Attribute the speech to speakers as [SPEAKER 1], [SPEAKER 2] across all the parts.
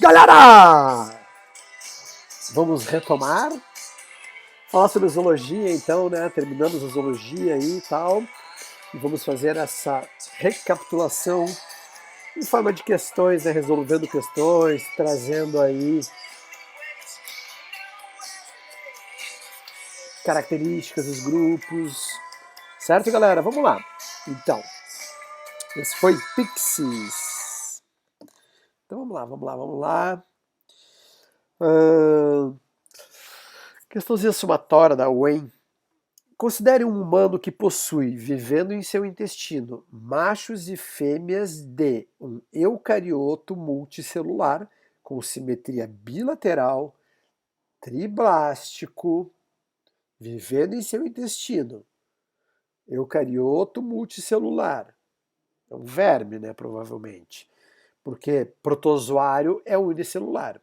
[SPEAKER 1] Galera, vamos retomar, falar sobre zoologia então, né? Terminamos a zoologia aí e tal, e vamos fazer essa recapitulação em forma de questões, né? Resolvendo questões, trazendo aí características dos grupos, certo, galera? Vamos lá. Então, esse foi Pixies. Então vamos lá. Uh, Questãozinha somatória da Wayne. Considere um humano que possui, vivendo em seu intestino, machos e fêmeas de um eucarioto multicelular com simetria bilateral, triblástico, vivendo em seu intestino. Eucarioto multicelular. É um verme, né, provavelmente. Porque protozoário é unicelular.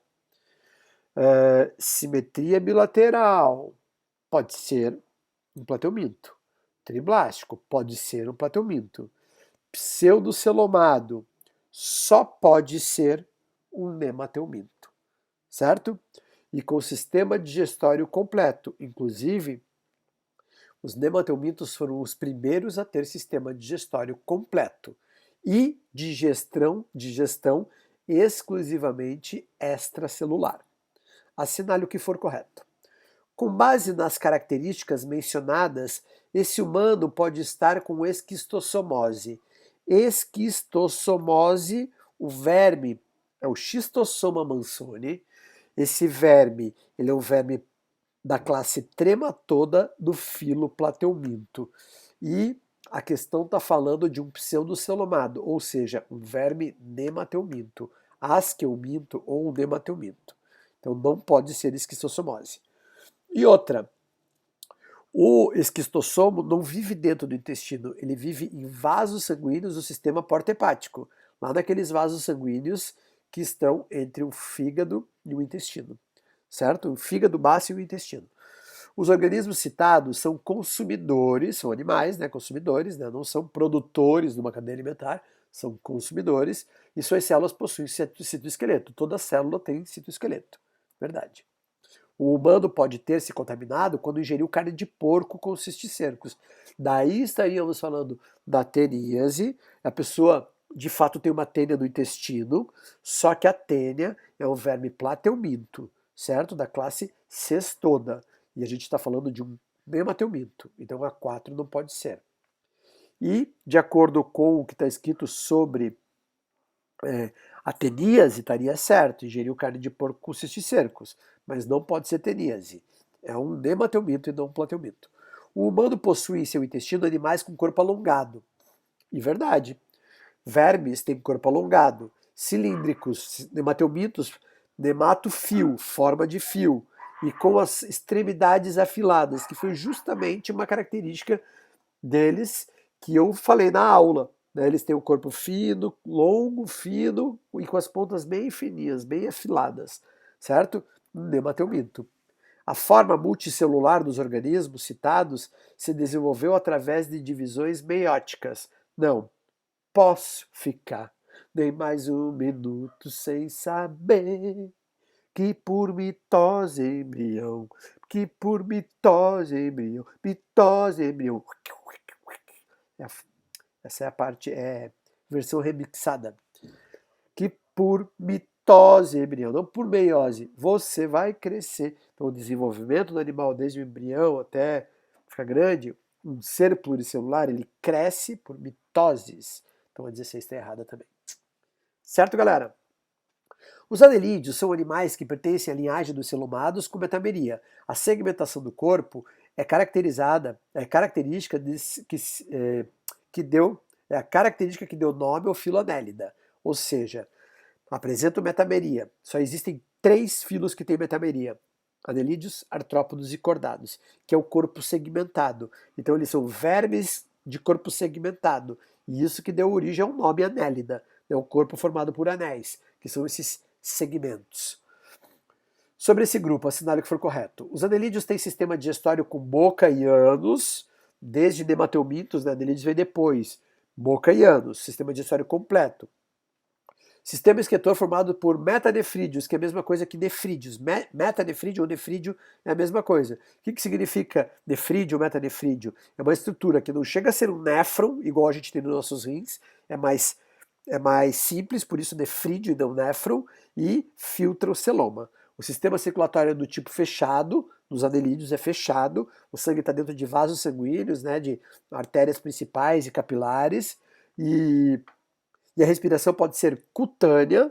[SPEAKER 1] Simetria bilateral. Pode ser um plateuminto. Triblástico pode ser um plateuminto. Pseudocelomado só pode ser um nemateuminto, certo? E com sistema digestório completo. Inclusive, os nemateumintos foram os primeiros a ter sistema digestório completo e digestão exclusivamente extracelular. Assinale o que for correto. Com base nas características mencionadas, esse humano pode estar com esquistossomose. Esquistossomose, o verme é o Schistossoma mansoni. Esse verme, ele é um verme da classe Trematoda do filo Plateuminto. E a questão está falando de um pseudocelomado, ou seja, um verme nemateuminto, asqueuminto ou um nemateuminto. Então não pode ser esquistossomose. E outra, o esquistossomo não vive dentro do intestino, ele vive em vasos sanguíneos do sistema porta-hepático, lá naqueles vasos sanguíneos que estão entre o fígado e o intestino, certo? O fígado, baço e o intestino. Os organismos citados são consumidores, são animais, né, consumidores, né, não são produtores de uma cadeia alimentar, são consumidores, e suas células possuem citoesqueleto. Toda célula tem citoesqueleto, verdade. O humano pode ter se contaminado quando ingeriu carne de porco com cisticercos. Daí estaríamos falando da teníase. A pessoa, de fato, tem uma tênia no intestino, só que a tênia é um verme plateuminto, certo? Da classe Cestoda. E a gente está falando de um nemateuminto. Então a 4 não pode ser. E, de acordo com o que está escrito sobre a teníase, estaria certo, ingeriu carne de porco com cisticercos, mas não pode ser teníase. É um nemateuminto e não um plateuminto. O humano possui em seu intestino animais com corpo alongado. E verdade. Vermes têm corpo alongado. Cilíndricos, nemateumintos, nematofio, forma de fio, e com as extremidades afiladas, que foi justamente uma característica deles que eu falei na aula. Né? Eles têm o corpo fino, longo, fino e com as pontas bem fininhas, bem afiladas, certo? Nemateuminto. A forma multicelular dos organismos citados se desenvolveu através de divisões meióticas. Não posso ficar nem mais um minuto sem saber que por mitose embrião, mitose embrião. Essa é a parte, versão remixada. Que por mitose embrião, não por meiose, você vai crescer. Então, o desenvolvimento do animal, desde o embrião até ficar grande, um ser pluricelular, ele cresce por mitoses. Então, a 16 está errada também. Certo, galera? Os anelídeos são animais que pertencem à linhagem dos celomados com metameria. A segmentação do corpo é característica que deu a característica que deu nome ao filo Anélida, ou seja, apresentam metameria. Só existem 3 filos que têm metameria: anelídeos, artrópodos e cordados, que é o corpo segmentado. Então eles são vermes de corpo segmentado, e isso que deu origem ao nome Anélida, é o corpo formado por anéis, que são esses segmentos. Sobre esse grupo, assinale o que for correto. Os anelídeos têm sistema digestório com boca e ânus, desde nemateumintos, né? Anelídeos vem depois. Boca e ânus, sistema digestório completo. Sistema excretor formado por metanefrídeos, que é a mesma coisa que nefrídeos. Metanefrídeo ou nefrídeo é a mesma coisa. O que significa nefrídeo ou metanefrídeo? É uma estrutura que não chega a ser um néfron, igual a gente tem nos nossos rins, é mais simples, por isso nefrídeo e não néfron, e filtra o celoma. O sistema circulatório é do tipo fechado, nos anelídeos é fechado, o sangue está dentro de vasos sanguíneos, né, de artérias principais e capilares, e a respiração pode ser cutânea,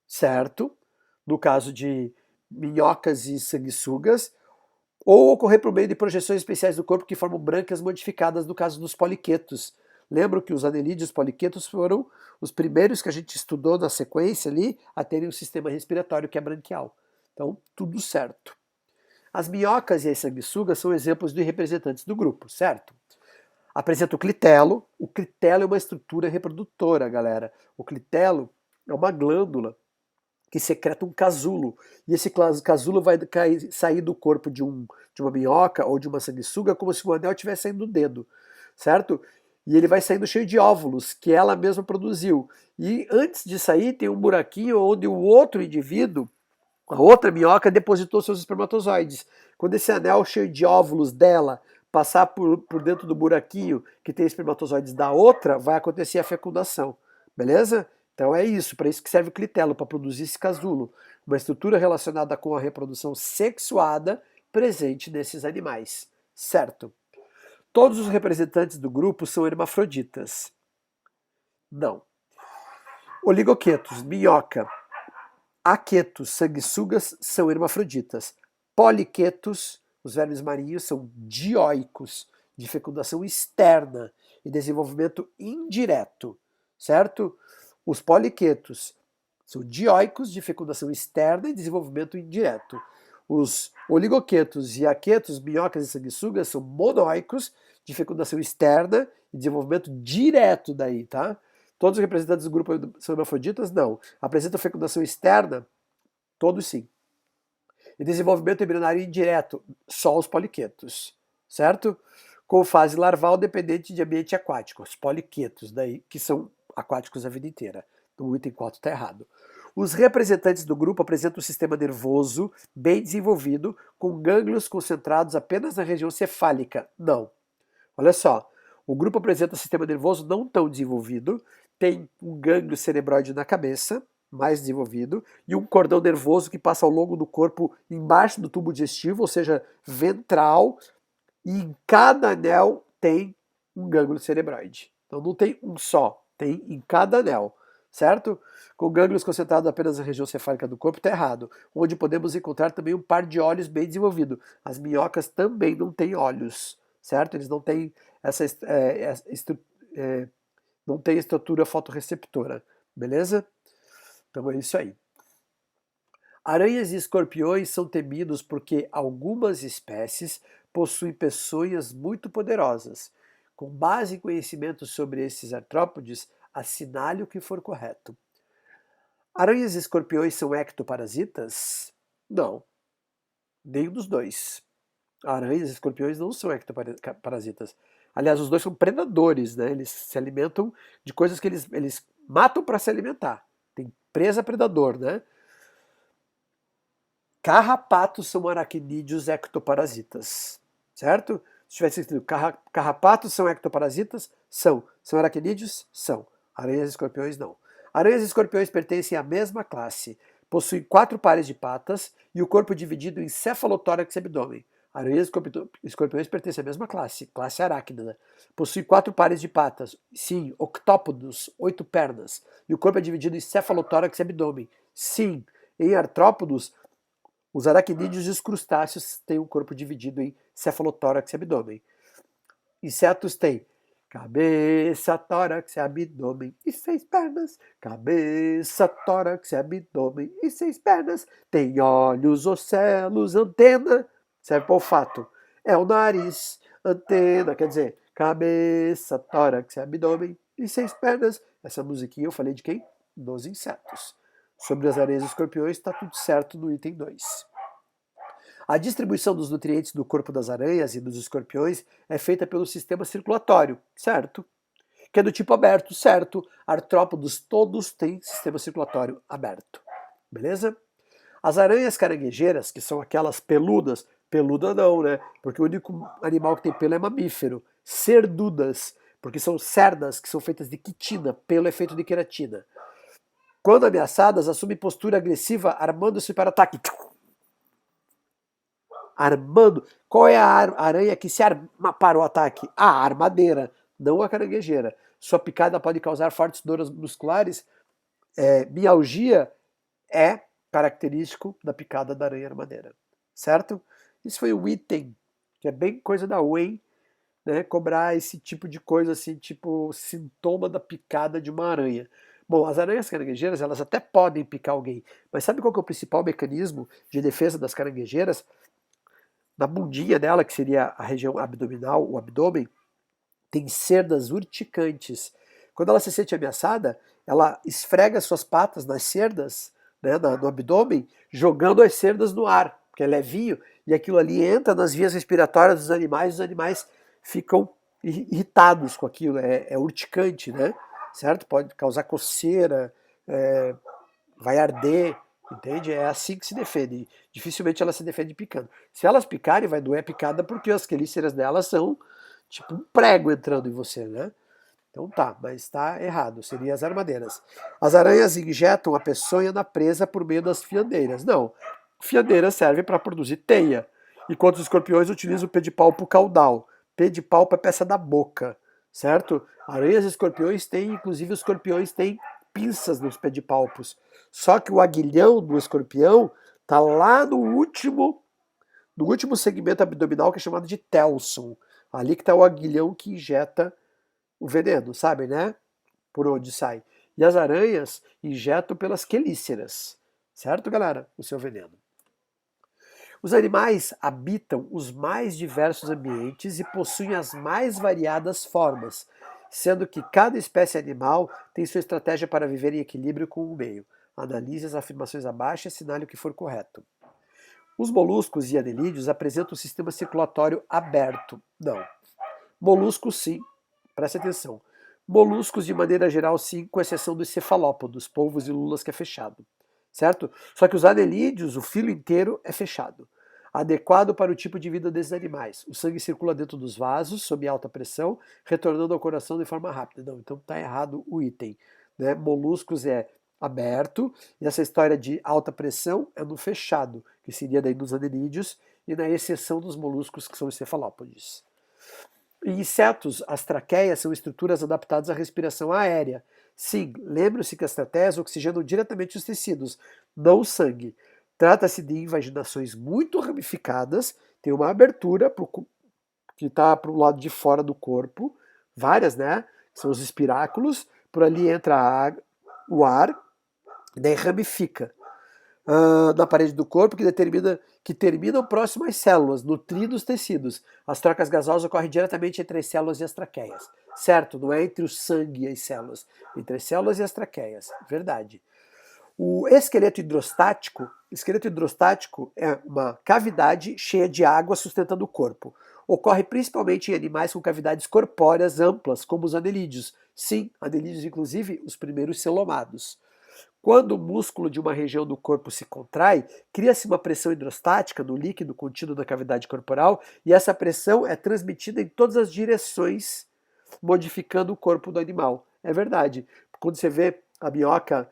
[SPEAKER 1] certo? No caso de minhocas e sanguessugas, ou ocorrer por meio de projeções especiais do corpo que formam brancas modificadas no caso dos poliquetos. Lembro que os anelídeos poliquetos foram os primeiros que a gente estudou na sequência ali a terem um sistema respiratório que é branquial. Então, tudo certo. As minhocas e as sanguessugas são exemplos de representantes do grupo, certo? Apresenta o clitelo. O clitelo é uma estrutura reprodutora, galera. O clitelo é uma glândula que secreta um casulo. E esse casulo vai sair do corpo de uma minhoca ou de uma sanguessuga como se o anel estivesse saindo do dedo, certo? E ele vai saindo cheio de óvulos que ela mesma produziu. E antes de sair tem um buraquinho onde o outro indivíduo, a outra minhoca, depositou seus espermatozoides. Quando esse anel cheio de óvulos dela passar por dentro do buraquinho que tem espermatozoides da outra, vai acontecer a fecundação. Beleza? Então é isso, para isso que serve o clitelo, para produzir esse casulo. Uma estrutura relacionada com a reprodução sexuada presente nesses animais. Certo? Todos os representantes do grupo são hermafroditas. Não. Oligoquetos, minhoca, aquetos, sanguessugas, são hermafroditas. Poliquetos, os vermes marinhos, são dioicos, de fecundação externa e desenvolvimento indireto, certo? Os poliquetos são dioicos, de fecundação externa e desenvolvimento indireto. Os oligoquetos e aquetos, minhocas e sanguessugas, são monoicos, de fecundação externa e desenvolvimento direto daí, tá? Todos os representantes do grupo são hermafroditas? Não. Apresentam fecundação externa? Todos sim. E desenvolvimento embrionário indireto? Só os poliquetos, certo? Com fase larval dependente de ambiente aquático. Os poliquetos, daí, que são aquáticos a vida inteira. Então o item 4 está errado. Os representantes do grupo apresentam um sistema nervoso bem desenvolvido, com gânglios concentrados apenas na região cefálica. Não. Olha só, o grupo apresenta um sistema nervoso não tão desenvolvido, tem um gânglio cerebroide na cabeça, mais desenvolvido, e um cordão nervoso que passa ao longo do corpo embaixo do tubo digestivo, ou seja, ventral, e em cada anel tem um gânglio cerebroide. Então não tem um só, tem em cada anel, certo? Com gânglios concentrados apenas na região cefálica do corpo, está errado. Onde podemos encontrar também um par de olhos bem desenvolvido. As minhocas também não têm olhos, certo? Eles não têm não têm estrutura fotorreceptora, beleza? Então é isso aí. Aranhas e escorpiões são temidos porque algumas espécies possuem peçonhas muito poderosas. Com base em conhecimentos sobre esses artrópodes, assinale o que for correto. Aranhas e escorpiões são ectoparasitas? Não, nenhum dos dois. Aranhas e escorpiões não são ectoparasitas. Aliás, os dois são predadores, né? Eles se alimentam de coisas que eles matam para se alimentar. Tem presa predador, né? Carrapatos são aracnídeos ectoparasitas, certo? Se tivesse escrito carrapatos são ectoparasitas, são. São aracnídeos? São. Aranhas e escorpiões não. Aranhas e escorpiões pertencem à mesma classe. Possuem 4 pares de patas e o corpo dividido em cefalotórax e abdômen. Aranhas e escorpiões pertencem à mesma classe, classe aracnida. Possui 4 pares de patas, sim, octópodos, 8 pernas. E o corpo é dividido em cefalotórax e abdômen. Sim, em artrópodos, os aracnídeos e os crustáceos têm um corpo dividido em cefalotórax e abdômen. Insetos têm cabeça, tórax e abdômen e 6 pernas. Cabeça, tórax e abdômen e 6 pernas. Tem olhos, ocelos, antena. Serve para olfato. É o nariz, antena, quer dizer, cabeça, tórax e abdômen e 6 pernas. Essa musiquinha eu falei de quem? Dos insetos. Sobre as areias e escorpiões, está tudo certo no item 2. A distribuição dos nutrientes do corpo das aranhas e dos escorpiões é feita pelo sistema circulatório, certo? que é do tipo aberto, certo? Artrópodos todos têm sistema circulatório aberto, beleza? As aranhas caranguejeiras, que são aquelas peludas, peluda não, né? Porque o único animal que tem pelo é mamífero. Cerdudas, porque são cerdas que são feitas de quitina, pelo é feito de queratina. Quando ameaçadas, assumem postura agressiva, armando-se para ataque. Armando. Qual é a aranha que se arma para o ataque? A armadeira, não a caranguejeira. Sua picada pode causar fortes dores musculares. Mialgia é característico da picada da aranha armadeira, certo? Isso foi o item, que é bem coisa da UEM, né? Cobrar esse tipo de coisa assim, tipo sintoma da picada de uma aranha. Bom, as aranhas caranguejeiras, elas até podem picar alguém, mas sabe qual que é o principal mecanismo de defesa das caranguejeiras? Na bundinha dela, que seria a região abdominal, o abdômen, tem cerdas urticantes. Quando ela se sente ameaçada, ela esfrega suas patas nas cerdas, né, no abdômen, jogando as cerdas no ar, porque é levinho, e aquilo ali entra nas vias respiratórias dos animais, e os animais ficam irritados com aquilo, é urticante, né? Certo? Pode causar coceira, vai arder, entende? É assim que se defende. Dificilmente ela se defende picando. Se elas picarem, vai doer a picada porque as quelíceras delas são tipo um prego entrando em você, né? Então tá, mas está errado, seria as armadeiras. As aranhas injetam a peçonha na presa por meio das fiandeiras. Não, fiandeiras servem para produzir teia, enquanto os escorpiões utilizam o pedipalpo caudal. Pedipalpo é peça da boca, certo? Aranhas e escorpiões têm, inclusive os escorpiões têm pinças nos pedipalpos. Só que o aguilhão do escorpião tá lá no último segmento abdominal que é chamado de telson. Ali que está o aguilhão que injeta o veneno, sabe, né? Por onde sai. E as aranhas injetam pelas quelíceras, certo, galera? O seu veneno. Os animais habitam os mais diversos ambientes e possuem as mais variadas formas, sendo que cada espécie animal tem sua estratégia para viver em equilíbrio com o meio. Analise as afirmações abaixo e assinale o que for correto. Os moluscos e anelídeos apresentam um sistema circulatório aberto. Não. Moluscos, sim. Preste atenção. Moluscos, de maneira geral, sim, com exceção dos cefalópodos, polvos e lulas, que é fechado. Certo? Só que os anelídeos, o filo inteiro é fechado. Adequado para o tipo de vida desses animais. O sangue circula dentro dos vasos, sob alta pressão, retornando ao coração de forma rápida. Não, então está errado o item. Né? Moluscos é aberto, e essa história de alta pressão é no fechado, que seria daí nos anelídeos, e na exceção dos moluscos, que são os cefalópodes. Em insetos, as traqueias são estruturas adaptadas à respiração aérea. Sim, lembre-se que as traqueias oxigenam diretamente os tecidos, não o sangue. Trata-se de invaginações muito ramificadas, tem uma abertura que está para o lado de fora do corpo, várias, né? São os espiráculos, por ali entra o ar, daí ramifica na parede do corpo que terminam próximo às células, nutrindo os tecidos. As trocas gasosas ocorrem diretamente entre as células e as traqueias. Certo, não é entre o sangue e as células, entre as células e as traqueias. Verdade. O esqueleto hidrostático é uma cavidade cheia de água sustentando o corpo. Ocorre principalmente em animais com cavidades corpóreas amplas, como os anelídeos. Sim, anelídeos, inclusive, os primeiros celomados. Quando o músculo de uma região do corpo se contrai, cria-se uma pressão hidrostática no líquido contido na cavidade corporal e essa pressão é transmitida em todas as direções, modificando o corpo do animal. É verdade. Quando você vê a minhoca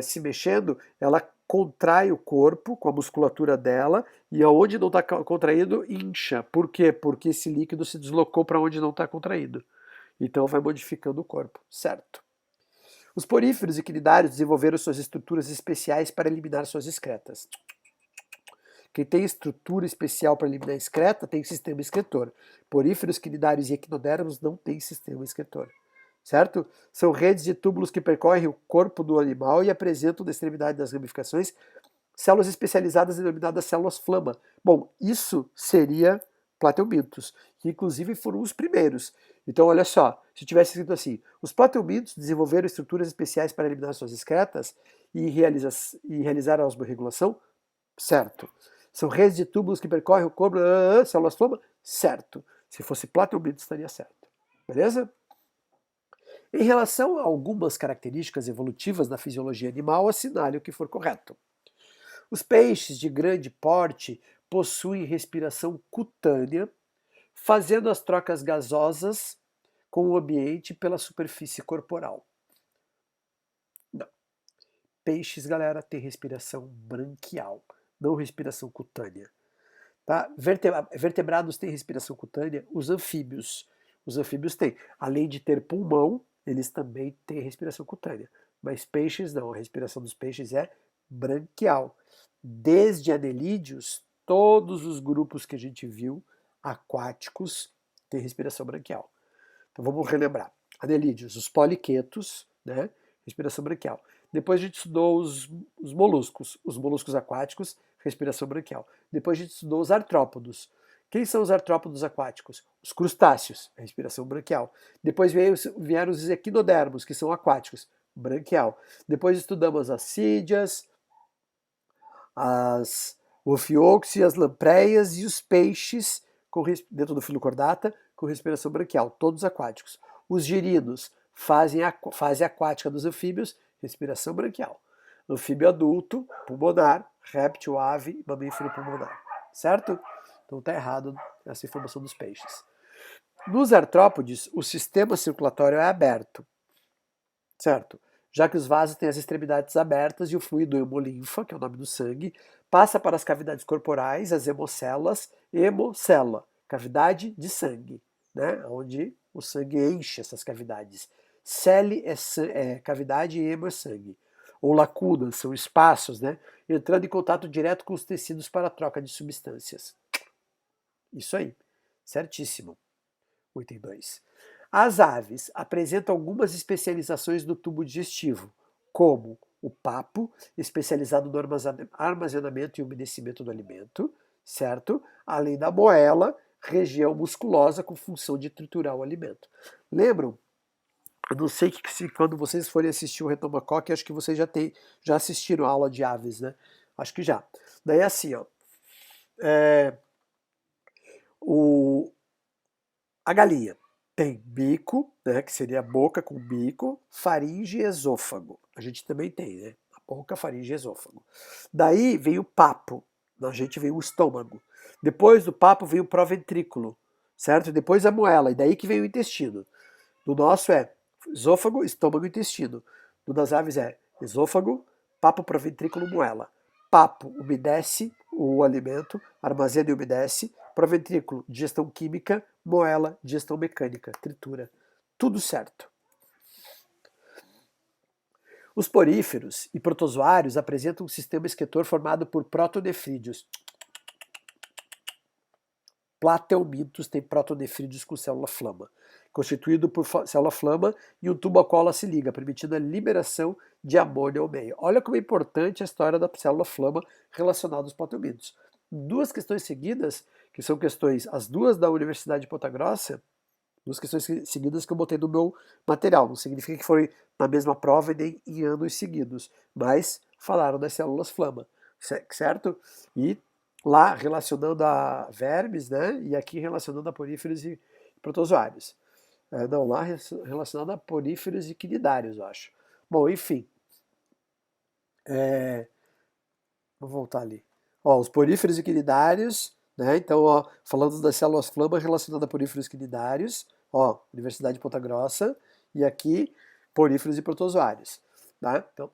[SPEAKER 1] se mexendo, ela contrai o corpo com a musculatura dela e aonde não está contraído, incha. Por quê? Porque esse líquido se deslocou para onde não está contraído. Então vai modificando o corpo, certo? Os poríferos e quinidários desenvolveram suas estruturas especiais para eliminar suas excretas. Quem tem estrutura especial para eliminar excreta tem sistema excretor. Poríferos, quinidários e equinodermos não têm sistema excretor. Certo? São redes de túbulos que percorrem o corpo do animal e apresentam na extremidade das ramificações células especializadas denominadas células flama. Bom, isso seria plateumintos, que inclusive foram os primeiros. Então, olha só, se tivesse escrito assim, os plateumintos desenvolveram estruturas especiais para eliminar suas excretas e realizar a osmorregulação? Certo. São redes de túbulos que percorrem o corpo, células flama? Certo. Se fosse plateumintos, estaria certo. Beleza? Em relação a algumas características evolutivas da fisiologia animal, assinale o que for correto. Os peixes de grande porte possuem respiração cutânea, fazendo as trocas gasosas com o ambiente pela superfície corporal. Não. Peixes, galera, têm respiração branquial, não respiração cutânea. Tá? Vertebrados têm respiração cutânea, os anfíbios. Os anfíbios têm. Além de ter pulmão, eles também têm respiração cutânea. Mas peixes não, a respiração dos peixes é branquial. Desde anelídeos, todos os grupos que a gente viu, aquáticos, têm respiração branquial. Então vamos relembrar. Anelídeos, os poliquetos, né? Respiração branquial. Depois a gente estudou os moluscos aquáticos, respiração branquial. Depois a gente estudou os artrópodos. Quem são os artrópodos aquáticos? Os crustáceos, respiração branquial. Depois vieram os equinodermos, que são aquáticos, branquial. Depois estudamos as sídeas, as ofióxia, as lampreias e os peixes dentro do filocordata com respiração branquial, todos aquáticos. Os girinos, fase aquática dos anfíbios, respiração branquial. Anfíbio adulto, pulmonar, réptil, ave, mamífero pulmonar. Certo? Então tá errado essa informação dos peixes. Nos artrópodes, o sistema circulatório é aberto. Certo? Já que os vasos têm as extremidades abertas e o fluido hemolinfa, que é o nome do sangue, passa para as cavidades corporais, as hemocélulas, hemocélula, cavidade de sangue, né? Onde o sangue enche essas cavidades. Cele é cavidade e hemo é sangue. Ou lacunas, são espaços, né? Entrando em contato direto com os tecidos para a troca de substâncias. Isso aí, certíssimo. 8.2. As aves apresentam algumas especializações do tubo digestivo, como o papo, especializado no armazenamento e umedecimento do alimento, certo? Além da moela, região musculosa com função de triturar o alimento. Lembram? Eu não sei se quando vocês forem assistir o Retomacoque, acho que vocês já assistiram a aula de aves, né? Acho que já. Daí assim, ó. A galinha tem bico, né, que seria a boca com bico, faringe e esôfago. A gente também tem, né? A boca, faringe e esôfago. Daí vem o papo, na gente vem o estômago. Depois do papo vem o proventrículo, certo? Depois a moela, e daí que vem o intestino. Do nosso é esôfago, estômago e intestino. Do das aves é esôfago, papo, proventrículo, moela. Papo umedece o alimento, armazena e umedece. Proventrículo, digestão química. Moela, digestão mecânica, tritura. Tudo certo. Os poríferos e protozoários apresentam um sistema excretor formado por protonefrídeos. Plateumintos tem protonefrídeos com célula-flama, constituído por célula-flama e um tubo ao qual ela se liga, permitindo a liberação de amônia ao meio. Olha como é importante a história da célula-flama relacionada aos plateumintos. Duas questões seguidas, que são questões, as duas da Universidade de Ponta Grossa, duas questões seguidas que eu botei no meu material. Não significa que foi na mesma prova e nem em anos seguidos, mas falaram das células-flama, certo? E lá relacionando a vermes, né? E aqui relacionando a poríferos e protozoários. Não, lá relacionado a poríferos e quinidários, eu acho. Bom, enfim. Vou voltar ali. Ó, os poríferos e quinidários, né? Então, ó, falando das células-flama relacionadas a poríferos e quinidários, ó, Universidade de Ponta Grossa, e aqui poríferos e protozoários, tá? Então,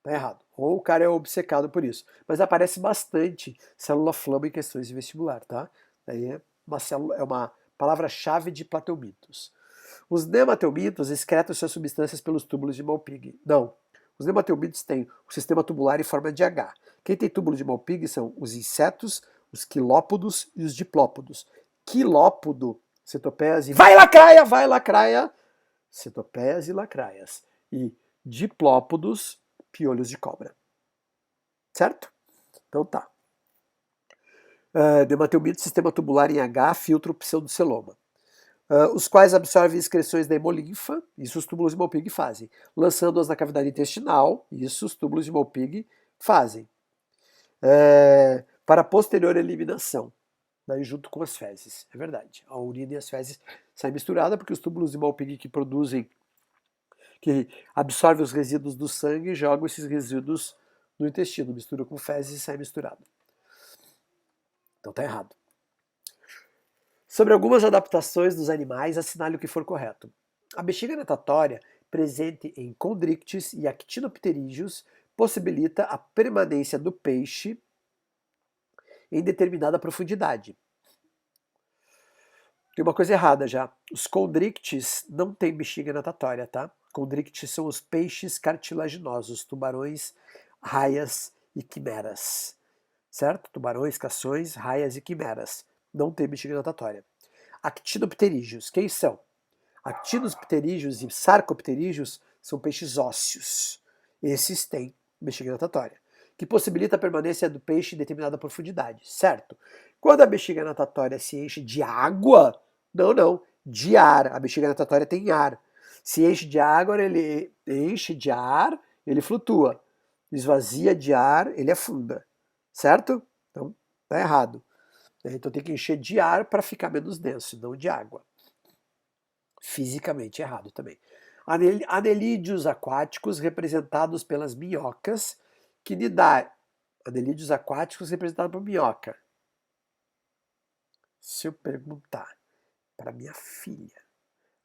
[SPEAKER 1] tá errado. Ou o cara é obcecado por isso. Mas aparece bastante célula-flama em questões de vestibular, tá? Daí é uma palavra-chave de plateumintos. Os nemateumintos excretam suas substâncias pelos túbulos de Malpighi. Não. Os nemateumintos têm o sistema tubular em forma de H. Quem tem túbulo de Malpighi são os insetos, os quilópodos e os diplópodos. Quilópodo, cetopeias e... Vai lacraia! Cetopeias e lacraias. E diplópodos, piolhos de cobra. Certo? Então tá. Nemateuminto, sistema tubular em H, filtro pseudoceloma. Os quais absorvem excreções da hemolinfa, isso os túbulos de Malpighi fazem, lançando-as na cavidade intestinal, isso os túbulos de Malpighi fazem, para posterior eliminação, daí junto com as fezes, é verdade. A urina e as fezes saem misturadas porque os túbulos de Malpighi que produzem que absorve os resíduos do sangue e joga esses resíduos no intestino, mistura com fezes e sai misturado. Então tá errado. Sobre algumas adaptações dos animais, assinale o que for correto. A bexiga natatória, presente em condrictis e actinopterídeos, possibilita a permanência do peixe em determinada profundidade. Tem uma coisa errada já. Os condrictis não têm bexiga natatória, tá? Condrictis são os peixes cartilaginosos, tubarões, raias e quimeras. Certo? Tubarões, cações, raias e quimeras. Não tem bexiga natatória. Actinopterídeos, quem são? Actinopterídeos e sarcopterídeos são peixes ósseos. Esses têm bexiga natatória, que possibilita a permanência do peixe em determinada profundidade, certo? Quando a bexiga natatória se enche de água, não, de ar. A bexiga natatória tem ar. Se enche de água, ele enche de ar, ele flutua. Esvazia de ar, ele afunda, certo? Então, tá errado. Então tem que encher de ar para ficar menos denso, não de água. Fisicamente errado também. Anelídeos aquáticos representados pelas minhocas, quinidários. Anelídeos aquáticos representados por minhoca. Se eu perguntar para minha filha,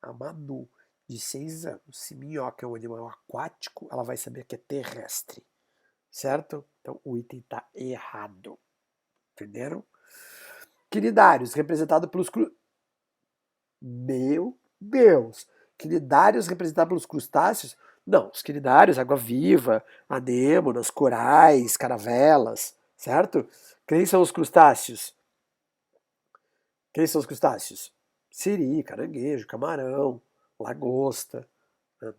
[SPEAKER 1] a Manu, de 6 anos, se minhoca é um animal aquático, ela vai saber que é terrestre. Certo? Então o item está errado. Entenderam? Quinidários, representado pelos Meu Deus! Quinidários representados pelos crustáceos? Não, os quinidários, água-viva, anêmonas, corais, caravelas, certo? Quem são os crustáceos? Quem são os crustáceos? Siri, caranguejo, camarão, lagosta.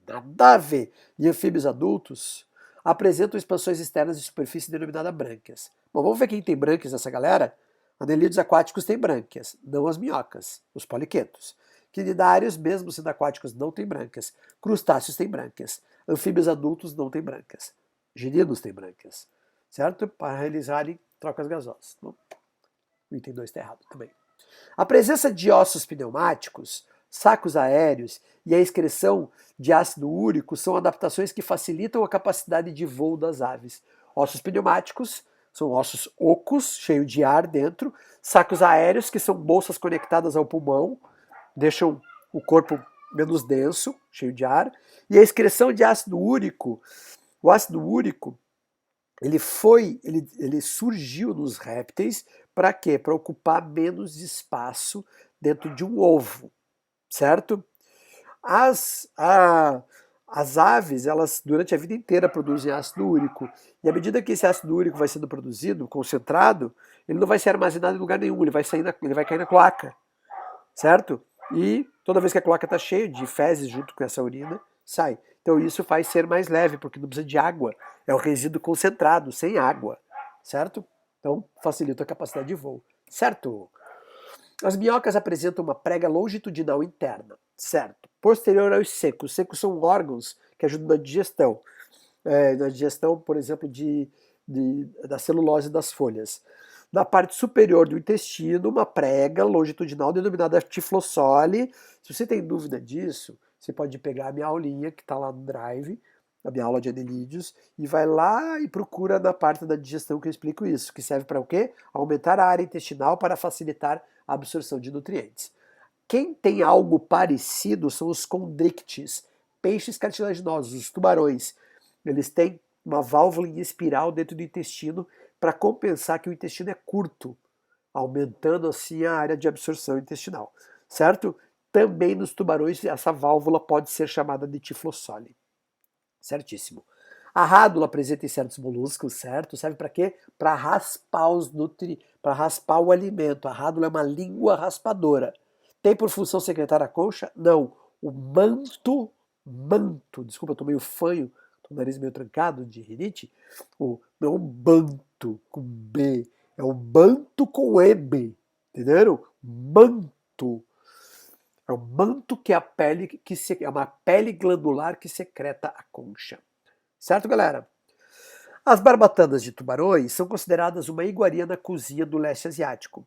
[SPEAKER 1] Nada a ver. E anfíbios adultos apresentam expansões externas de superfície denominadas brânquias. Bom, vamos ver quem tem brânquias nessa galera? Anelídeos aquáticos têm brânquias, não as minhocas, os poliquetos. Quinidários, mesmo sendo aquáticos, não têm brânquias. Crustáceos têm brânquias. Anfíbios adultos não têm brânquias. Geninos têm brânquias. Certo? Para realizarem trocas gasosas. Bom, o item 2 está errado também. A presença de ossos pneumáticos, sacos aéreos e a excreção de ácido úrico são adaptações que facilitam a capacidade de voo das aves. Ossos pneumáticos são ossos ocos, cheios de ar dentro, sacos aéreos, que são bolsas conectadas ao pulmão, deixam o corpo menos denso, cheio de ar, e a excreção de ácido úrico. O ácido úrico ele surgiu nos répteis para quê? Para ocupar menos espaço dentro de um ovo, certo? As aves, elas durante a vida inteira produzem ácido úrico. E à medida que esse ácido úrico vai sendo produzido, concentrado, ele não vai ser armazenado em lugar nenhum, ele vai cair na cloaca, certo? E toda vez que a cloaca está cheia de fezes junto com essa urina, sai. Então isso faz ser mais leve, porque não precisa de água. É o resíduo concentrado, sem água, certo? Então facilita a capacidade de voo, certo? As minhocas apresentam uma prega longitudinal interna, certo? Posterior aos secos. Os secos são órgãos que ajudam na digestão. Na digestão, por exemplo, da celulose das folhas. Na parte superior do intestino, uma prega longitudinal denominada tiflossole. Se você tem dúvida disso, você pode pegar a minha aulinha, que está lá no Drive, a minha aula de anelídeos, e vai lá e procura na parte da digestão que eu explico isso, que serve para o quê? Aumentar a área intestinal para facilitar a absorção de nutrientes. Quem tem algo parecido são os condrictis, peixes cartilaginosos, os tubarões. Eles têm uma válvula em espiral dentro do intestino para compensar que o intestino é curto, aumentando assim a área de absorção intestinal, certo? Também nos tubarões essa válvula pode ser chamada de tiflossole. Certíssimo. A rádula presente em certos moluscos, certo? Serve para quê? Para raspar para raspar o alimento. A rádula é uma língua raspadora. Tem por função secretar a concha? Não. O manto, desculpa, eu tô meio fanho, tô com o nariz meio trancado de rinite. Não é um banto com B, é um banto com M, entenderam? Manto. É o manto que é a pele é uma pele glandular que secreta a concha. Certo, galera? As barbatanas de tubarões são consideradas uma iguaria na cozinha do leste asiático.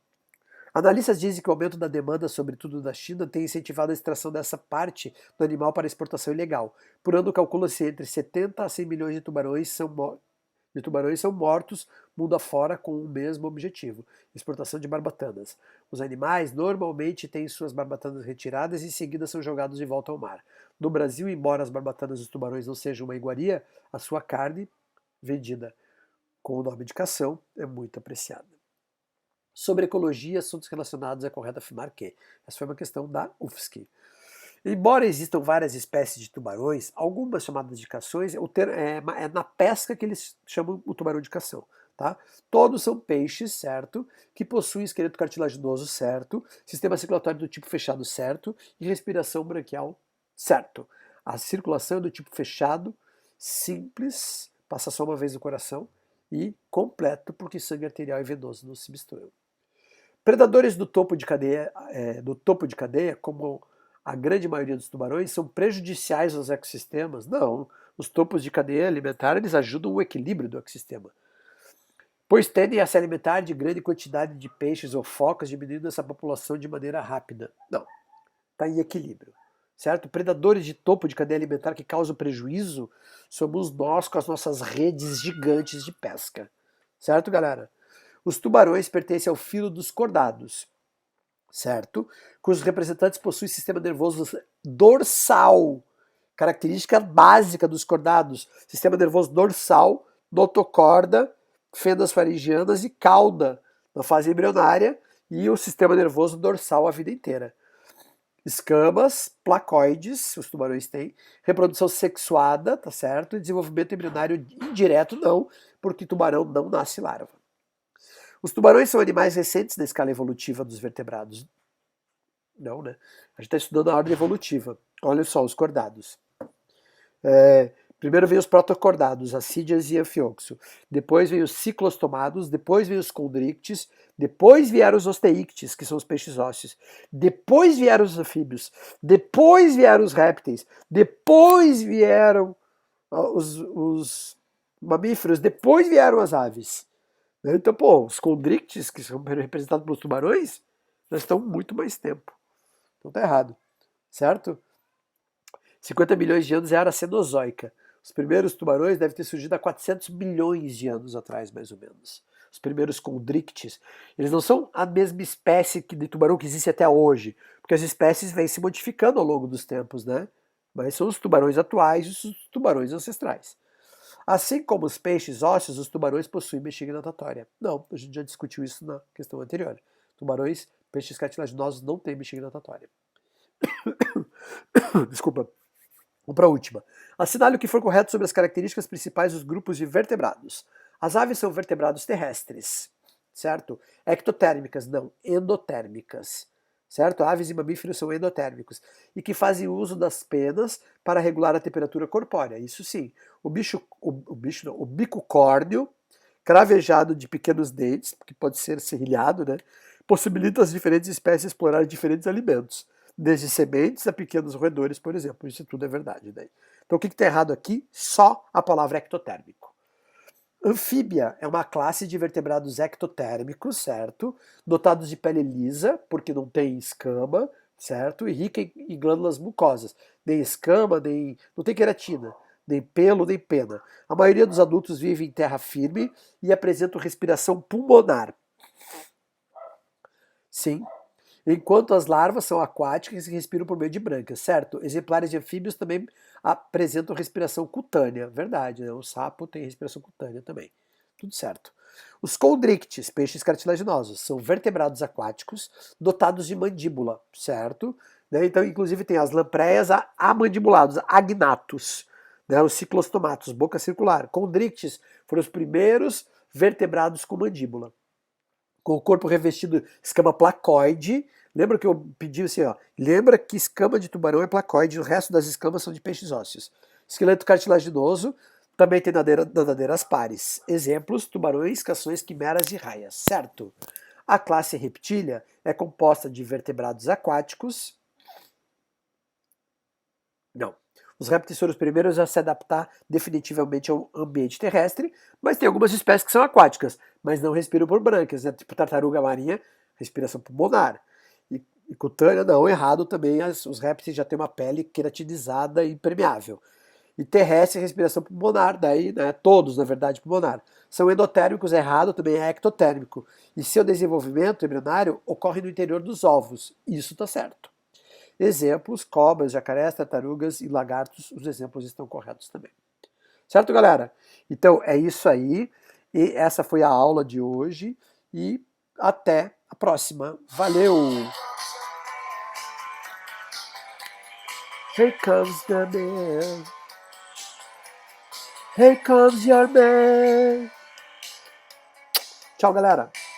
[SPEAKER 1] Analistas dizem que o aumento da demanda, sobretudo da China, tem incentivado a extração dessa parte do animal para exportação ilegal. Por ano, calcula-se entre 70 a 100 milhões de tubarões são mortos mundo afora com o mesmo objetivo, exportação de barbatanas. Os animais normalmente têm suas barbatanas retiradas e em seguida são jogados de volta ao mar. No Brasil, embora as barbatanas dos tubarões não sejam uma iguaria, a sua carne, vendida com o nome de cação, é muito apreciada. Sobre ecologia, assuntos relacionados, é correto afirmar que essa foi uma questão da UFSC. Embora existam várias espécies de tubarões, algumas chamadas de cações, é na pesca que eles chamam o tubarão de cação. Tá? Todos são peixes, certo? Que possuem esqueleto cartilaginoso, certo? Sistema circulatório do tipo fechado, certo? E respiração branquial, certo? A circulação é do tipo fechado, simples, passa só uma vez no coração, e completo, porque sangue arterial e venoso não se misturam. Predadores do topo de cadeia, como a grande maioria dos tubarões, são prejudiciais aos ecossistemas? Não. Os topos de cadeia alimentar eles ajudam o equilíbrio do ecossistema, pois tendem a se alimentar de grande quantidade de peixes ou focas, diminuindo essa população de maneira rápida. Não. Está em equilíbrio. Certo? Predadores de topo de cadeia alimentar que causam prejuízo somos nós com as nossas redes gigantes de pesca. Certo, galera? Os tubarões pertencem ao filo dos cordados, certo? Cujos representantes possuem sistema nervoso dorsal, característica básica dos cordados, sistema nervoso dorsal, notocorda, fendas faringianas e cauda na fase embrionária e o sistema nervoso dorsal a vida inteira. Escamas, placoides, os tubarões têm, reprodução sexuada, tá certo? E desenvolvimento embrionário indireto não, porque tubarão não nasce larva. Os tubarões são animais recentes na escala evolutiva dos vertebrados. Não, né? A gente está estudando a ordem evolutiva. Olha só, os cordados. Primeiro vem os protocordados, assídeas e anfioxo. Depois vem os ciclostomados, depois vem os condrictes, depois vieram os osteíctes, que são os peixes ósseos. Depois vieram os anfíbios, depois vieram os répteis, depois vieram os mamíferos, depois vieram as aves. Então, pô, os condrictes, que são representados pelos tubarões, já estão muito mais tempo. Então tá errado, certo? 50 milhões de anos é a era cenozoica. Os primeiros tubarões devem ter surgido há 400 milhões de anos atrás, mais ou menos. Os primeiros condrictes. Eles não são a mesma espécie de tubarão que existe até hoje, porque as espécies vêm se modificando ao longo dos tempos, né? Mas são os tubarões atuais e os tubarões ancestrais. Assim como os peixes ósseos, os tubarões possuem bexiga natatória. Não, a gente já discutiu isso na questão anterior. Tubarões, peixes cartilaginosos não têm bexiga natatória. Desculpa. Vamos para a última. Assinale o que for correto sobre as características principais dos grupos de vertebrados. As aves são vertebrados terrestres, certo? Ectotérmicas, não, endotérmicas. Certo? Aves e mamíferos são endotérmicos e que fazem uso das penas para regular a temperatura corpórea. Isso sim. O bico córneo, cravejado de pequenos dentes, que pode ser serrilhado, né? Possibilita as diferentes espécies explorar diferentes alimentos, desde sementes a pequenos roedores, por exemplo. Isso tudo é verdade. Né? Então o que está errado aqui? Só a palavra ectotérmico. Anfíbia é uma classe de vertebrados ectotérmicos, certo? Dotados de pele lisa, porque não tem escama, certo? E rica em glândulas mucosas. Nem escama, não tem queratina, nem pelo, nem pena. A maioria dos adultos vive em terra firme e apresentam respiração pulmonar. Sim. Enquanto as larvas são aquáticas e respiram por meio de brancas, certo? Exemplares de anfíbios também apresentam respiração cutânea, verdade, né? O sapo tem respiração cutânea também. Tudo certo. Os condrictes, peixes cartilaginosos, são vertebrados aquáticos dotados de mandíbula, certo? Né? Então, inclusive, tem as lampreias amandibulados, agnatos, né? Os ciclostomatos, boca circular. Condrictes foram os primeiros vertebrados com mandíbula, com o corpo revestido de escama placoide. Lembra que eu pedi assim, ó, lembra que escama de tubarão é placoide, o resto das escamas são de peixes ósseos. Esqueleto cartilaginoso, também tem nadadeiras pares. Exemplos, tubarões, cações, quimeras e raias, certo? A classe reptília é composta de vertebrados aquáticos. Não. Os répteis foram os primeiros a se adaptar definitivamente ao ambiente terrestre, mas tem algumas espécies que são aquáticas, mas não respiram por brânquias, né? Tipo tartaruga marinha, respiração pulmonar. E cutânea, não, errado também, os répteis já têm uma pele queratinizada e impermeável. E terrestre, respiração pulmonar, daí, né, todos, na verdade, pulmonar. São endotérmicos, errado também é ectotérmico. E seu desenvolvimento embrionário ocorre no interior dos ovos. Isso está certo. Exemplos, cobras, jacarés, tartarugas e lagartos, os exemplos estão corretos também. Certo, galera? Então, é isso aí. E essa foi a aula de hoje. E até a próxima. Valeu! Here comes the man. Here comes your man. Tchau, galera.